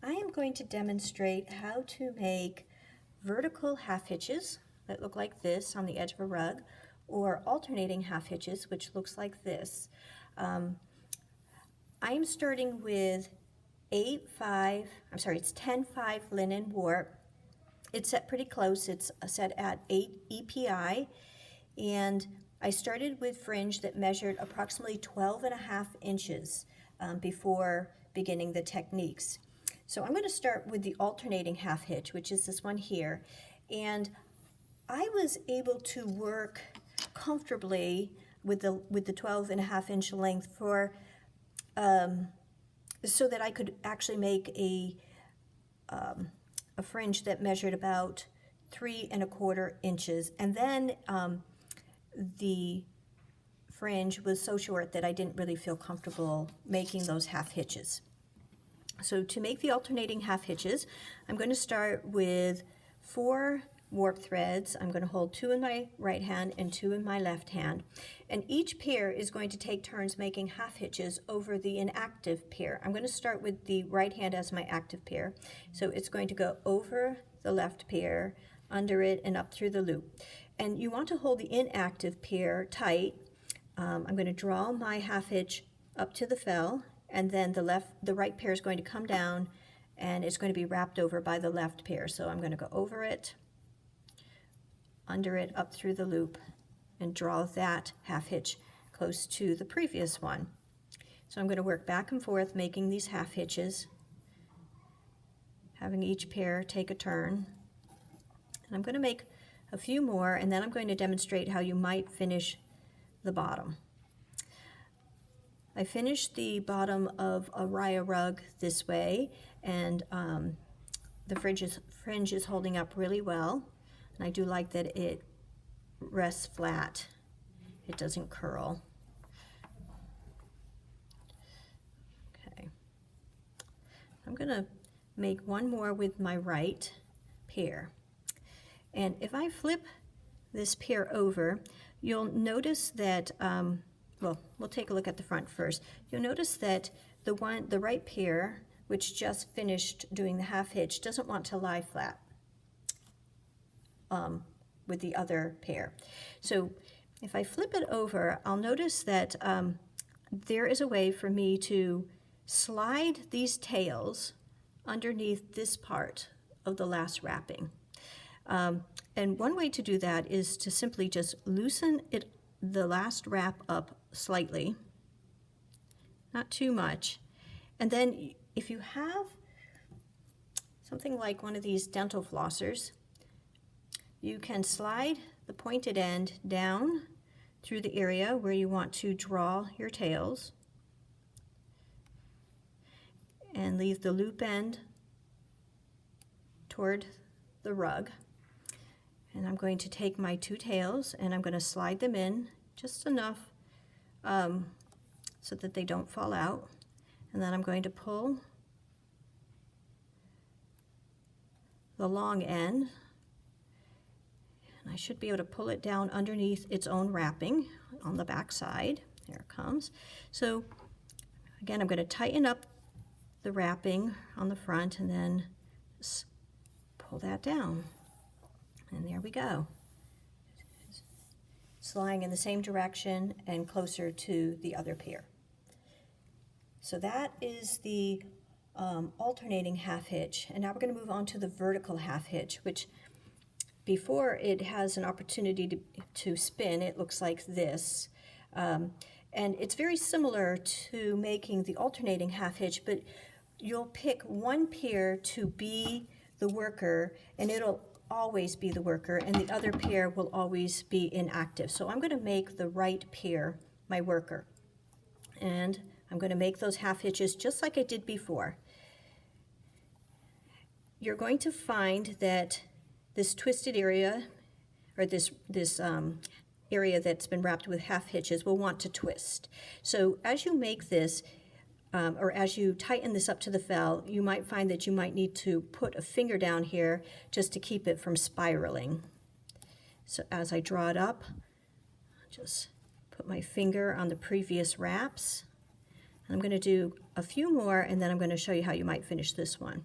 I am going to demonstrate how to make vertical half hitches that look like this on the edge of a rug, or alternating half hitches, which looks like this. I am starting with it's 10-5 linen warp. It's set pretty close. It's set at 8 EPI, and I started with fringe that measured approximately 12.5 inches before beginning the techniques. So I'm going to start with the alternating half hitch, which is this one here, and I was able to work comfortably with the 12.5 inch length for so that I could actually make a fringe that measured about 3.25 inches, and then the fringe was so short that I didn't really feel comfortable making those half hitches. So to make the alternating half hitches, I'm going to start with 4 warp threads. I'm going to hold 2 in my right hand and 2 in my left hand, and each pair is going to take turns making half hitches over the inactive pair. I'm going to start with the right hand as my active pair, so it's going to go over the left pair, under it, and up through the loop. And you want to hold the inactive pair tight. I'm going to draw my half hitch up to the fell, and then the right pair is going to come down, and it's going to be wrapped over by the left pair. So I'm going to go over it, under it, up through the loop, and draw that half hitch close to the previous one. So I'm going to work back and forth making these half hitches, having each pair take a turn. And I'm going to make a few more, and then I'm going to demonstrate how you might finish the bottom. I finished the bottom of a raya rug this way, and the fringe is holding up really well, and I do like that it rests flat. It doesn't curl. Okay. I'm going to make one more with my right pair. And if I flip this pair over, you'll notice that, well, we'll take a look at the front first. You'll notice that the right pair, which just finished doing the half hitch, doesn't want to lie flat with the other pair. So if I flip it over, I'll notice that there is a way for me to slide these tails underneath this part of the last wrapping. And one way to do that is to simply just loosen the last wrap up slightly, not too much. And then if you have something like one of these dental flossers, you can slide the pointed end down through the area where you want to draw your tails and leave the loop end toward the rug. And I'm going to take my 2 tails and I'm going to slide them in just enough so that they don't fall out. And then I'm going to pull the long end, and I should be able to pull it down underneath its own wrapping on the back side. There it comes. So again, I'm going to tighten up the wrapping on the front and then just pull that down. And there we go. It's lying in the same direction and closer to the other pair. So that is the alternating half hitch. And now we're going to move on to the vertical half hitch, which before it has an opportunity to spin, it looks like this. And it's very similar to making the alternating half hitch, but you'll pick one pair to be the worker, and it'll always be the worker, and the other pair will always be inactive. So I'm going to make the right pair my worker, and I'm going to make those half hitches just like I did before. You're going to find that this twisted area, or this area that's been wrapped with half hitches, will want to twist. So as you make this, or as you tighten this up to the fell, you might find that you might need to put a finger down here just to keep it from spiraling. So as I draw it up, just put my finger on the previous wraps. And I'm going to do a few more, and then I'm going to show you how you might finish this one.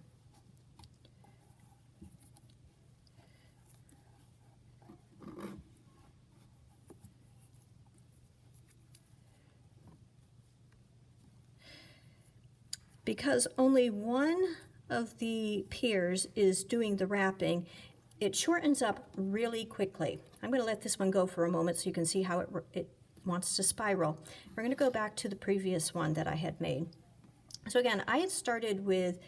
Because only one of the piers is doing the wrapping, it shortens up really quickly. I'm going to let this one go for a moment so you can see how it wants to spiral. We're going to go back to the previous one that I had made. So again, I had started with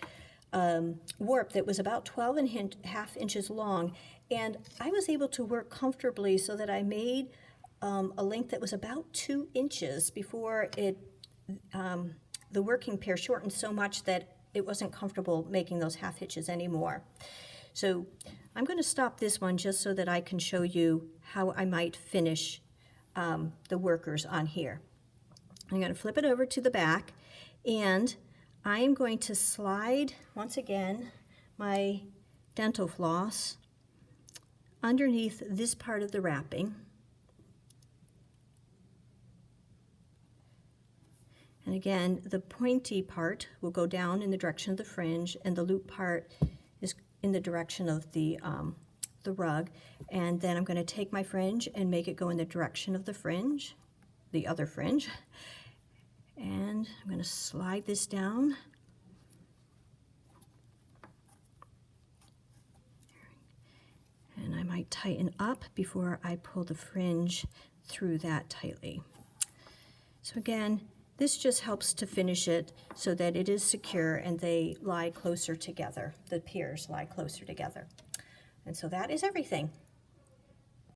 warp that was about 12.5 inches long, and I was able to work comfortably so that I made a length that was about 2 inches before it the working pair shortened so much that it wasn't comfortable making those half hitches anymore. So I'm going to stop this one just so that I can show you how I might finish the workers on here. I'm going to flip it over to the back, and I'm going to slide, once again, my dental floss underneath this part of the wrapping. And again, the pointy part will go down in the direction of the fringe, and the loop part is in the direction of the rug. And then I'm going to take my fringe and make it go in the direction of the fringe, the other fringe. And I'm going to slide this down. And I might tighten up before I pull the fringe through that tightly. So again, this just helps to finish it so that it is secure and they lie closer together. The piers lie closer together. And so that is everything.